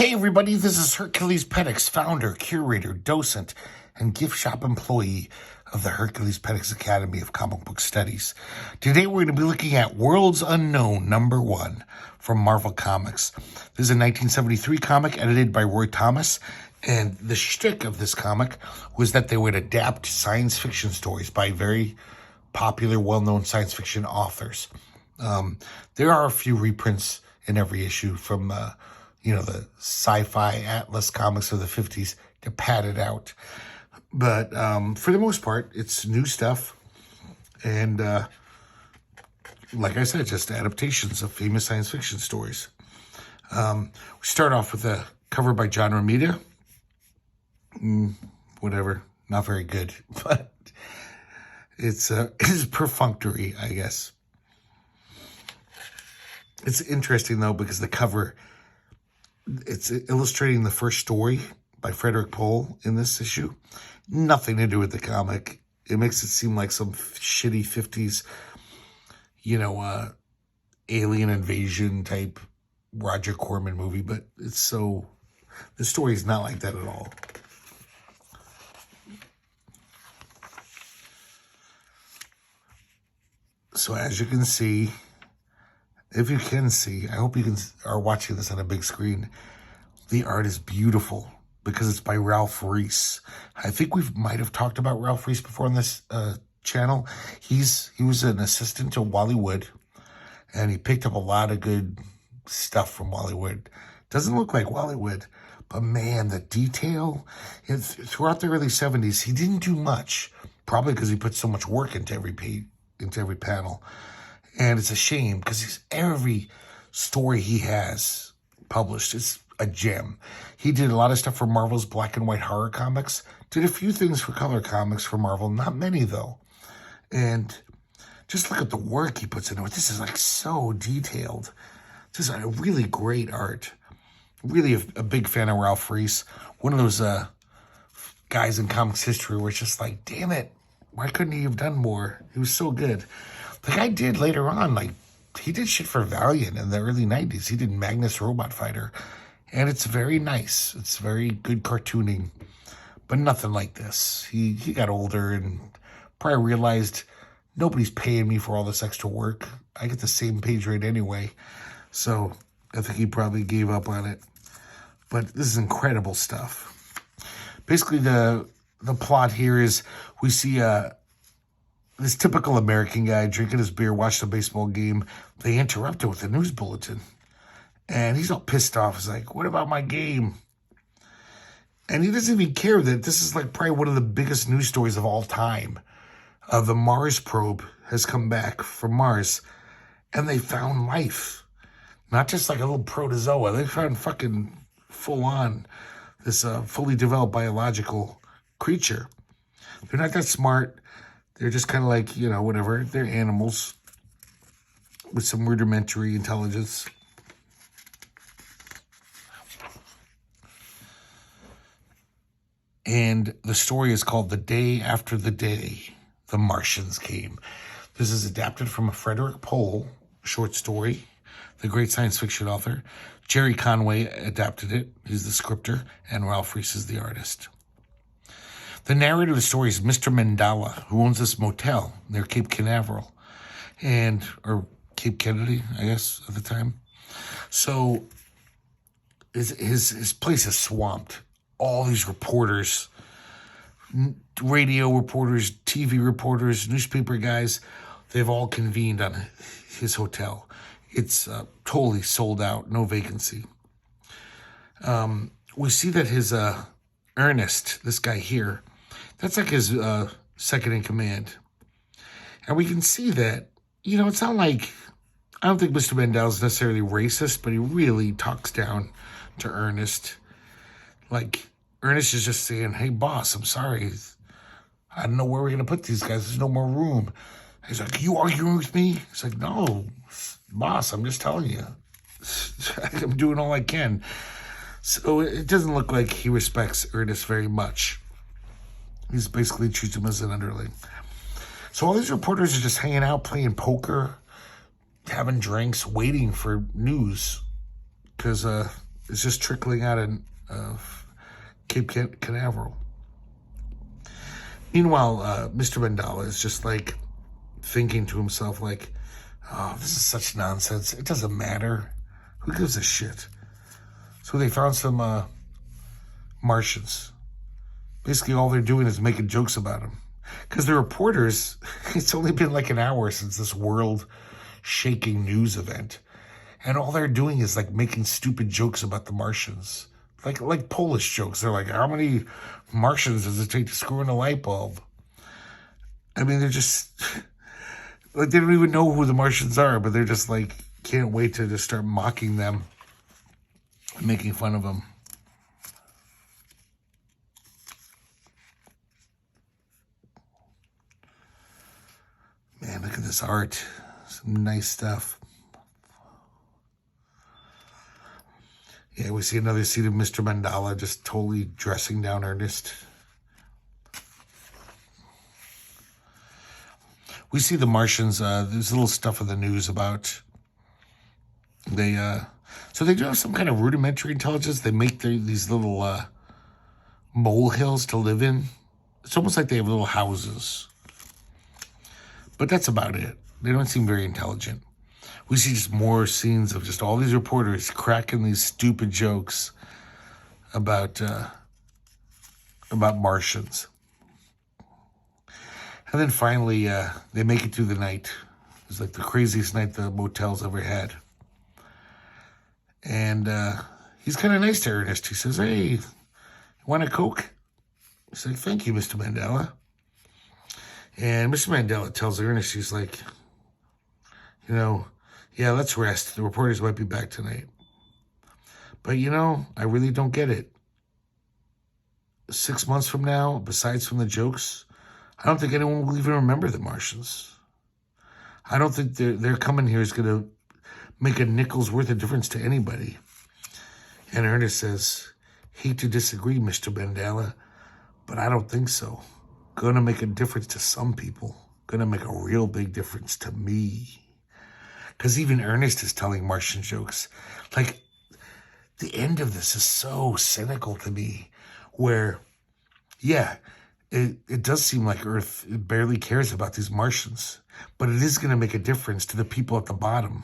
Hey everybody, this is herculespetix, founder, curator, docent, and gift shop employee of the herculespetix Academy of Comic Book Studies. Today we're going to be looking at Worlds Unknown #1 from Marvel Comics. This is a 1973 comic edited by Roy Thomas, and the shtick of this comic was that they would adapt science fiction stories by very popular, well-known science fiction authors. There are a few reprints in every issue from the sci-fi Atlas comics of the 50s to pad it out. But for the most part, it's new stuff. And like I said, just adaptations of famous science fiction stories. We start off with a cover by John Romita. Whatever, not very good. But it's perfunctory, I guess. It's interesting, though, because the cover, it's illustrating the first story by Frederick Pohl in this issue. Nothing to do with the comic. It makes it seem like some shitty 50s, alien invasion type Roger Corman movie, but the story is not like that at all. So as you can see, if you can see, I hope you are watching this on a big screen. The art is beautiful because it's by Ralph Reese. I think we might have talked about Ralph Reese before on this channel. He was an assistant to Wally Wood, and he picked up a lot of good stuff from Wally Wood. Doesn't look like Wally Wood, but man, the detail throughout the early 70s, he didn't do much, probably because he put so much work into every page, into every panel. And it's a shame because every story he has published is a gem. He did a lot of stuff for Marvel's black and white horror comics. Did a few things for color comics for Marvel. Not many, though. And just look at the work he puts into it. This is like so detailed. This is a really great art. Really a big fan of Ralph Reese. One of those guys in comics history where it's just like, damn it, why couldn't he have done more? He was so good. The guy did later on, he did shit for Valiant in the early 90s. He did Magnus Robot Fighter, and it's very nice. It's very good cartooning, but nothing like this. He got older and probably realized nobody's paying me for all this extra work. I get the same page rate anyway, so I think he probably gave up on it. But this is incredible stuff. Basically, the plot here is we see this typical American guy drinking his beer, watching a baseball game. They interrupt it with a news bulletin. And he's all pissed off. He's like, what about my game? And he doesn't even care that this is probably one of the biggest news stories of all time. The Mars probe has come back from Mars. And they found life. Not just like a little protozoa. They found fucking full on this fully developed biological creature. They're not that smart. They're just kind of like, whatever. They're animals with some rudimentary intelligence. And the story is called The Day After the Day the Martians Came. This is adapted from a Frederick Pohl short story, the great science fiction author. Jerry Conway adapted it. He's the scripter, and Ralph Reese is the artist. The narrator of the story is Mr. Mandala, who owns this motel near Cape Canaveral, or Cape Kennedy, I guess, at the time. So his place is swamped. All these reporters, radio reporters, TV reporters, newspaper guys, they've all convened on his hotel. It's totally sold out, no vacancy. We see that his Ernest, this guy here, that's like his second in command. And we can see that, it's not like, I don't think Mr. Mandel is necessarily racist, but he really talks down to Ernest. Ernest is just saying, hey, boss, I'm sorry. I don't know where we're going to put these guys. There's no more room. He's like, you arguing with me? He's like, no, boss, I'm just telling you. I'm doing all I can. So it doesn't look like he respects Ernest very much. He's basically treats him as an underling. So all these reporters are just hanging out, playing poker, having drinks, waiting for news. Because is just trickling out of Cape Canaveral. Meanwhile, Mr. Mandela is just like thinking to himself, like, oh, this is such nonsense. It doesn't matter. Who gives a shit? So they found some Martians. Basically, all they're doing is making jokes about him. Because the reporters, it's only been like an hour since this world-shaking news event. And all they're doing is like making stupid jokes about the Martians. Like Polish jokes. They're like, how many Martians does it take to screw in a light bulb? I mean, they're just... like, they don't even know who the Martians are, but they're just like, can't wait to just start mocking them and making fun of them. Man, look at this art. Some nice stuff. Yeah, we see another scene of Mr. Mandela just totally dressing down Ernest. We see the Martians, there's a little stuff in the news about so they do have some kind of rudimentary intelligence. They make these little molehills to live in. It's almost like they have little houses. But that's about it. They don't seem very intelligent. We see just more scenes of just all these reporters cracking these stupid jokes about Martians. And then finally, they make it through the night. It's like the craziest night the motel's ever had. And he's kind of nice to Ernest. He says, hey, you want a Coke? He's like, thank you, Mr. Mandela. And Mr. Mandela tells Ernest, he's like, yeah, let's rest. The reporters might be back tonight. But, I really don't get it. 6 months from now, besides from the jokes, I don't think anyone will even remember the Martians. I don't think their coming here is going to make a nickel's worth of difference to anybody. And Ernest says, hate to disagree, Mr. Mandela, but I don't think so. Going to make a difference to some people. Going to make a real big difference to me. Because even Ernest is telling Martian jokes. Like, the end of this is so cynical to me. Where, yeah, it does seem like Earth barely cares about these Martians. But it is going to make a difference to the people at the bottom.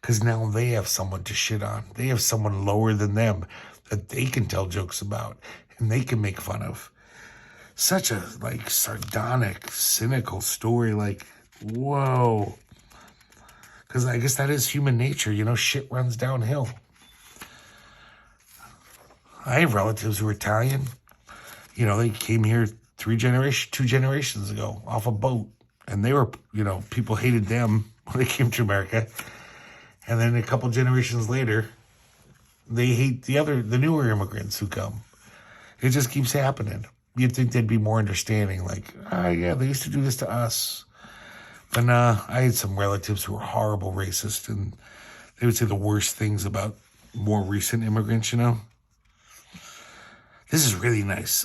Because now they have someone to shit on. They have someone lower than them that they can tell jokes about. And they can make fun of. Such a, sardonic, cynical story. Like, whoa. Because I guess that is human nature. Shit runs downhill. I have relatives who are Italian. They came here 2 generations ago off a boat. And they were, people hated them when they came to America. And then a couple generations later, they hate the newer immigrants who come. It just keeps happening. You'd think they'd be more understanding, like, yeah, they used to do this to us. But I had some relatives who were horrible racist, and they would say the worst things about more recent immigrants, This is really nice.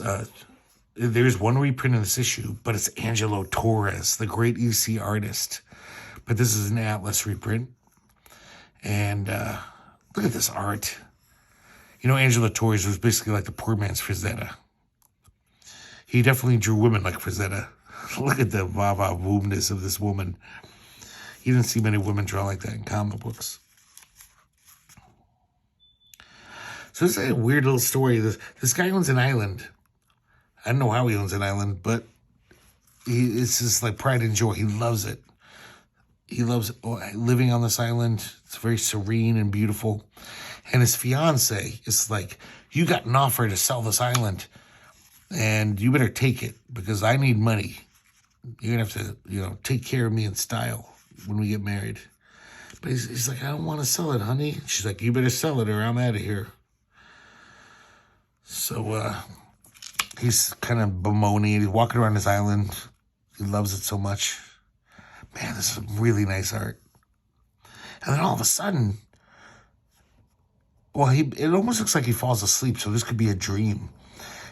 There's one reprint of this issue, but it's Angelo Torres, the great EC artist. But this is an Atlas reprint. And look at this art. Angelo Torres was basically like the poor man's Frazetta. He definitely drew women like Frazetta. Look at the va-va-voomness of this woman. You didn't see many women draw like that in comic books. So this is a weird little story. This guy owns an island. I don't know how he owns an island, but it's just like pride and joy. He loves it. He loves living on this island. It's very serene and beautiful. And his fiance is like, you got an offer to sell this island, and you better take it because I need money. You're going to have to, take care of me in style when we get married. But he's like, I don't want to sell it, honey. She's like, you better sell it or I'm out of here. So he's kind of bemoaning. He's walking around his island. He loves it so much. Man, this is really nice art. And then all of a sudden, it almost looks like he falls asleep, so this could be a dream.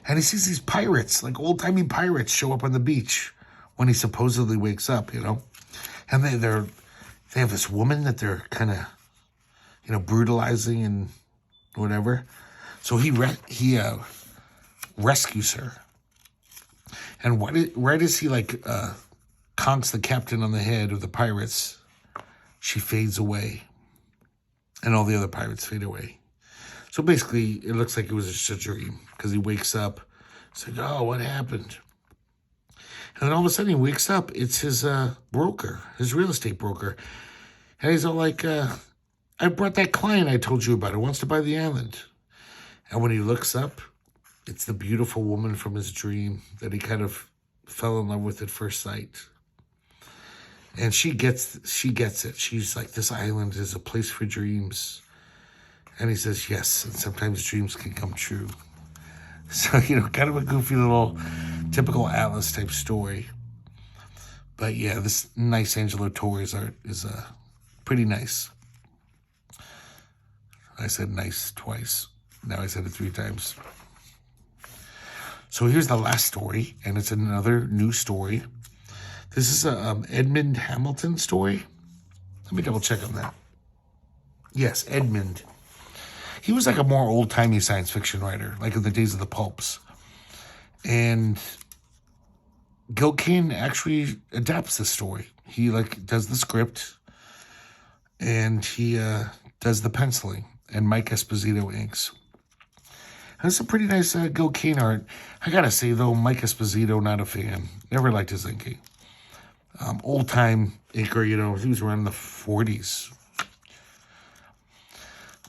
And he sees these pirates, like old-timey pirates, show up on the beach when he supposedly wakes up, And they have this woman that they're kind of, brutalizing and whatever. So he rescues her. And right as he conks the captain on the head of the pirates, she fades away. And all the other pirates fade away. So basically, it looks like it was just a dream. Because he wakes up. It's like, oh, what happened? And then all of a sudden he wakes up. It's his broker, his real estate broker. And he's all like, I brought that client I told you about who wants to buy the island. And when he looks up, it's the beautiful woman from his dream that he kind of fell in love with at first sight. And she gets it. She's like, this island is a place for dreams. And he says, yes, and sometimes dreams can come true. So, kind of a goofy little typical Atlas type story. But yeah, this nice Angelo Torres art is pretty nice. I said nice twice. Now I said it 3 times. So here's the last story, and it's another new story. This is a Edmund Hamilton story. Let me double check on that. Yes, Edmund. He was like a more old-timey science fiction writer, like in the days of the pulps. And Kane actually adapts the story. He does the script, and he does the penciling, and Mike Esposito inks. And it's a pretty nice Kane art. I gotta say though, Mike Esposito, not a fan. Never liked his inking. Old-time inker, he was around the 40s.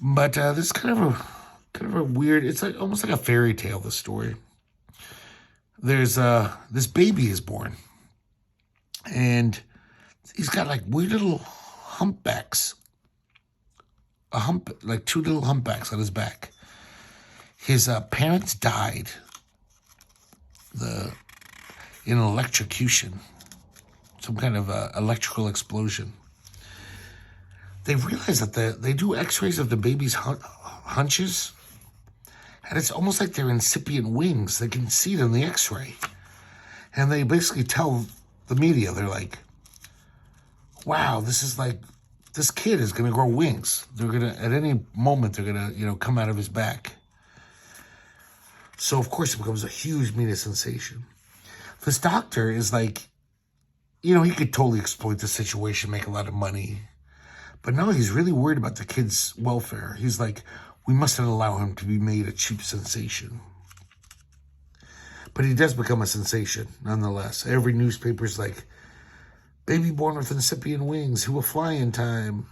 But this is kind of a weird. It's like almost like a fairy tale. This story. There's this baby is born, and he's got weird little humpbacks. Like 2 little humpbacks on his back. His parents died. In electrocution, some kind of electrical explosion. They realize that they do x-rays of the baby's hunches, and it's almost like they're incipient wings. They can see it in the x-ray. And they basically tell the media, they're like, wow, this kid is going to grow wings. They're going to, at any moment, they're going to, come out of his back. So, of course, it becomes a huge media sensation. This doctor is like, he could totally exploit the situation, make a lot of money. But no, he's really worried about the kid's welfare. He's like, we mustn't allow him to be made a cheap sensation. But he does become a sensation, nonetheless. Every newspaper's like, baby born with incipient wings, who will fly in time.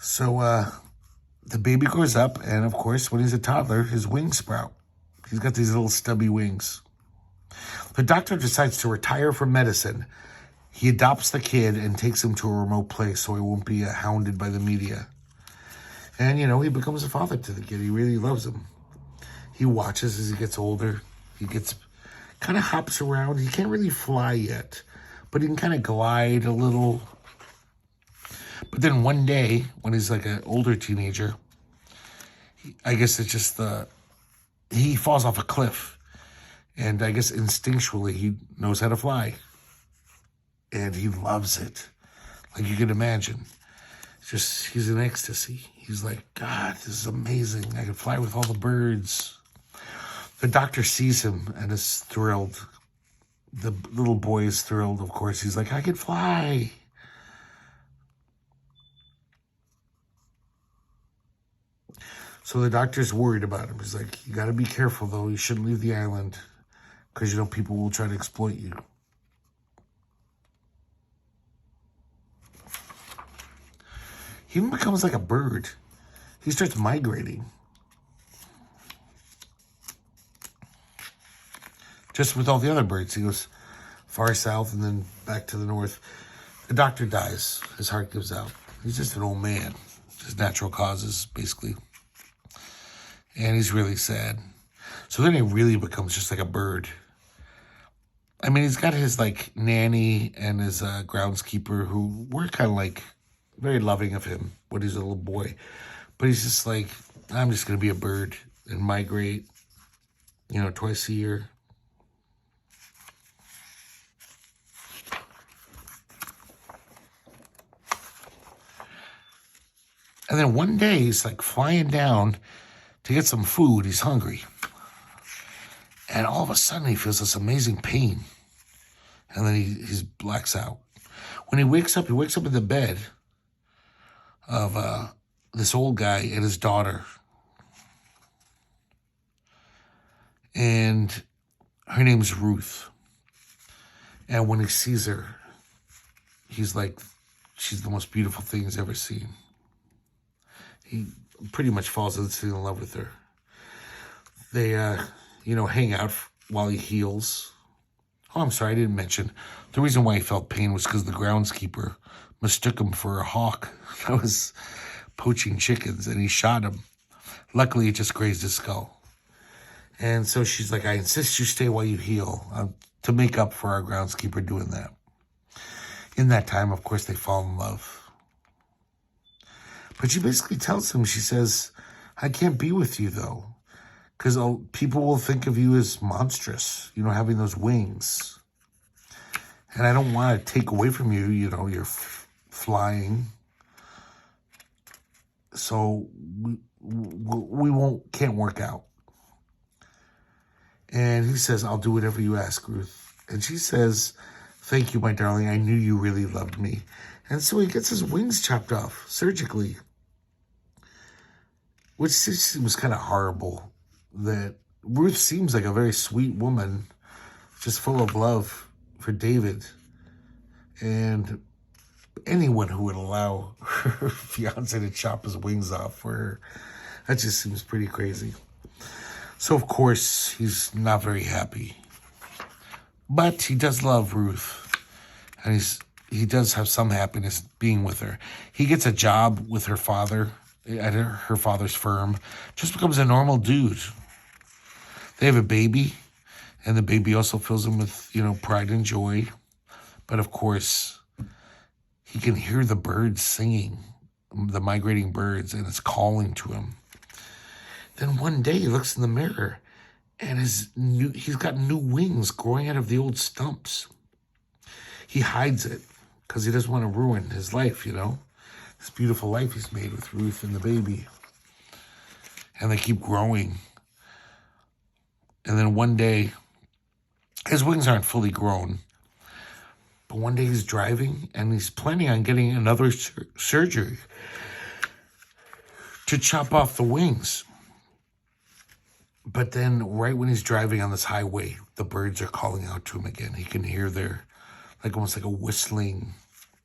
So, the baby grows up, and of course, when he's a toddler, his wings sprout. He's got these little stubby wings. The doctor decides to retire from medicine. He adopts the kid and takes him to a remote place so he won't be hounded by the media. And, he becomes a father to the kid. He really loves him. He watches as he gets older. He kind of hops around. He can't really fly yet, but he can kind of glide a little. But then one day, when he's like an older teenager, I guess it's just he falls off a cliff. And I guess instinctually he knows how to fly. And he loves it. Like you can imagine. He's in ecstasy. He's like, God, this is amazing. I can fly with all the birds. The doctor sees him and is thrilled. The little boy is thrilled, of course. He's like, I can fly. So the doctor's worried about him. He's like, you got to be careful, though. You shouldn't leave the island because, people will try to exploit you. He even becomes like a bird. He starts migrating. Just with all the other birds. He goes far south and then back to the north. The doctor dies. His heart gives out. He's just an old man. Just natural causes, basically. And he's really sad. So then he really becomes just like a bird. I mean, he's got his nanny and his groundskeeper who were kind of very loving of him when he's a little boy. But he's just like, I'm just going to be a bird and migrate, twice a year. And then one day he's like flying down to get some food. He's hungry. And all of a sudden he feels this amazing pain. And then he blacks out. When he wakes up in the bed of this old guy and his daughter. And her name's Ruth. And when he sees her, he's like, she's the most beautiful thing he's ever seen. He pretty much falls in love with her. They, hang out while he heals. Oh, I'm sorry, I didn't mention. The reason why he felt pain was because the groundskeeper mistook him for a hawk that was poaching chickens, and he shot him. Luckily, it just grazed his skull. And so she's like, I insist you stay while you heal, to make up for our groundskeeper doing that. In that time, of course, they fall in love. But she basically tells him, she says, I can't be with you, though, because people will think of you as monstrous, having those wings. And I don't want to take away from you, you're flying. So we can't work out. And he says, I'll do whatever you ask, Ruth. And she says, thank you, my darling. I knew you really loved me. And so he gets his wings chopped off surgically, which seems kind of horrible. That Ruth seems like a very sweet woman, just full of love for David. And anyone who would allow her fiance to chop his wings off for her, that just seems pretty crazy. So, of course, he's not very happy. But he does love Ruth. And he does have some happiness being with her. He gets a job with her father at her father's firm. Just becomes a normal dude. They have a baby. And the baby also fills him with, pride and joy. But, of course, he can hear the birds singing. The migrating birds. And it's calling to him. Then one day he looks in the mirror and he's got new wings growing out of the old stumps. He hides it because he doesn't want to ruin his life, this beautiful life he's made with Ruth and the baby. And they keep growing. And then one day, his wings aren't fully grown. But one day he's driving and he's planning on getting another surgery to chop off the wings. But then right when he's driving on this highway, the birds are calling out to him again. He can hear their, almost like a whistling,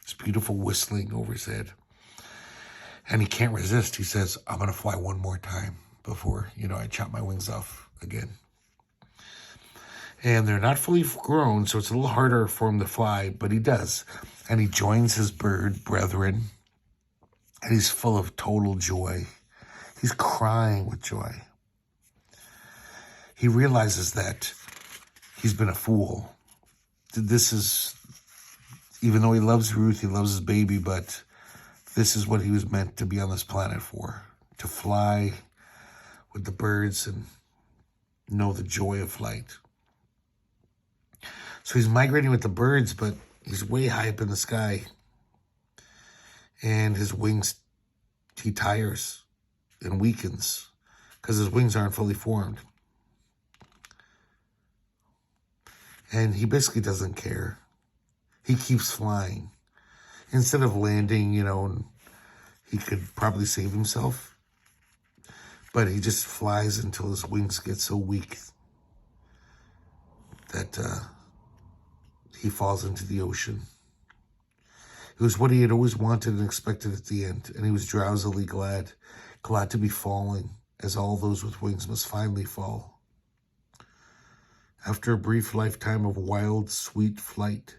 this beautiful whistling over his head. And he can't resist. He says, I'm going to fly one more time before, I chop my wings off again. And they're not fully grown, so it's a little harder for him to fly, but he does. And he joins his bird brethren, and he's full of total joy. He's crying with joy. He realizes that he's been a fool. This is, even though he loves Ruth, he loves his baby, but this is what he was meant to be on this planet for. To fly with the birds and know the joy of flight. So he's migrating with the birds, but he's way high up in the sky. And his wings, he tires and weakens because his wings aren't fully formed. And he basically doesn't care. He keeps flying. Instead of landing, and he could probably save himself. But he just flies until his wings get so weak that he falls into the ocean. It was what he had always wanted and expected at the end. And he was drowsily glad to be falling, as all those with wings must finally fall. After a brief lifetime of wild, sweet flight,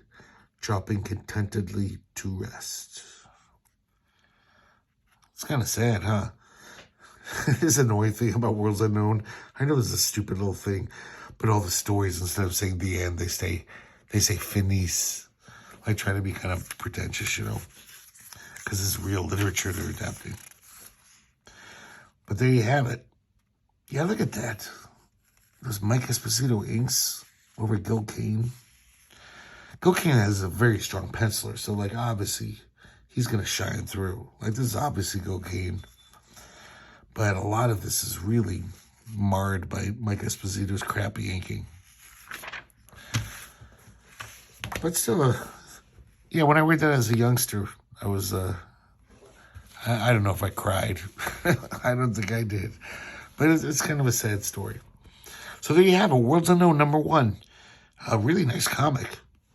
dropping contentedly to rest. It's kind of sad, huh? This annoying thing about Worlds Unknown. I know this is a stupid little thing, but all the stories, instead of saying the end, they say finis. I try to be kind of pretentious, because it's real literature they're adapting. But there you have it. Yeah, look at that. There's Mike Esposito inks over Gil Kane. Gil Kane has a very strong penciler, so obviously he's going to shine through. Like, this is obviously cocaine. But a lot of this is really marred by Mike Esposito's crappy inking. But still, yeah, when I read that as a youngster, I was, I don't know if I cried. I don't think I did. But it's kind of a sad story. So there you have it, World's Unknown #1. A really nice comic.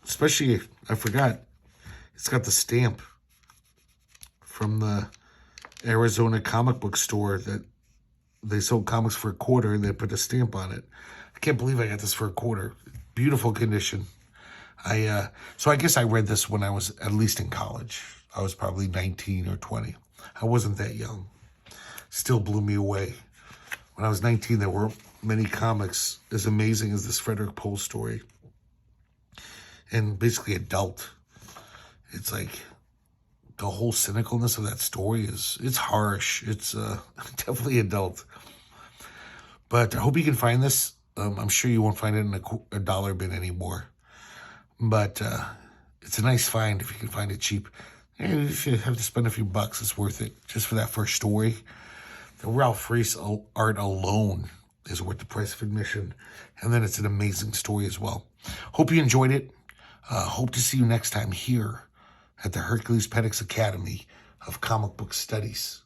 Especially, I forgot, it's got the stamp from the Arizona comic book store that they sold comics for $0.25 and they put a stamp on it. I can't believe I got this for $0.25. Beautiful condition. So I guess I read this when I was at least in college. I was probably 19 or 20. I wasn't that young. Still blew me away. When I was 19, there were many comics as amazing as this Frederick Pohl story. And basically adult. It's like the whole cynicalness of that story it's harsh. It's definitely adult. But I hope you can find this. I'm sure you won't find it in a dollar bin anymore. But it's a nice find if you can find it cheap. And if you have to spend a few bucks, it's worth it. Just for that first story. The Ralph Reese art alone is worth the price of admission. And then it's an amazing story as well. Hope you enjoyed it. Hope to see you next time here at the Herculespetix Academy of Comic Book Studies.